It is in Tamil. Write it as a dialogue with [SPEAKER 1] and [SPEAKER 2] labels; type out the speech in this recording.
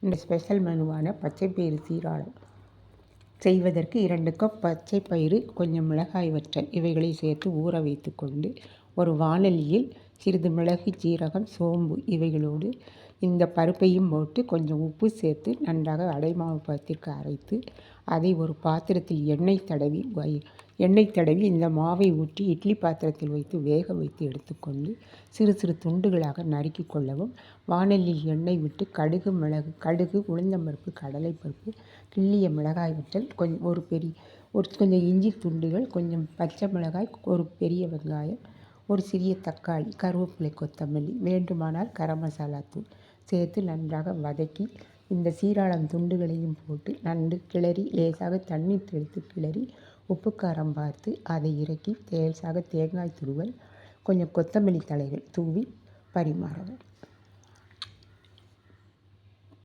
[SPEAKER 1] இந்த ஸ்பெஷல் மெனுவான பச்சைப்பயிறு சீராளம் செய்வதற்கு 2 கப் பச்சை பயிறு, கொஞ்சம் மிளகாய் வற்றல் இவைகளை சேர்த்து ஊற வைத்து கொண்டு ஒரு வாணலியில் சிறிது மிளகு, ஜீரகம், சோம்பு இவைகளோடு இந்த பருப்பையும் போட்டு கொஞ்சம் உப்பு சேர்த்து நன்றாக அடைமாவு பதத்திற்கு அரைத்து அதை ஒரு பாத்திரத்தில் எண்ணெய் தடவி இந்த மாவை ஊற்றி இட்லி பாத்திரத்தில் வைத்து வேக வைத்து எடுத்துக்கொண்டு சிறு சிறு துண்டுகளாக நறுக்கி கொள்ளவும். வாணலியில் எண்ணெய் விட்டு கடுகு, உளுந்தம்பருப்பு, கடலைப்பருப்பு, கிள்ளிய மிளகாய் வற்றல், கொஞ்சம் இஞ்சி துண்டுகள், கொஞ்சம் பச்சை மிளகாய், ஒரு பெரிய வெங்காயம், ஒரு சிறிய தக்காளி, கருவேப்பிலை, கொத்தமல்லி, வேண்டுமானால் கரம் மசாலா தூள் சேர்த்து நன்றாக வதக்கி இந்த சீராளம் துண்டுகளையும் போட்டு நன்கு கிளறி லேசாக தண்ணீர் தெளித்து கிளறி உப்பு காரம் பார்த்து அதை இறக்கி லேசாக தேங்காய் துருவல், கொஞ்சம் கொத்தமல்லி தழைகள் தூவி பரிமாறவும்.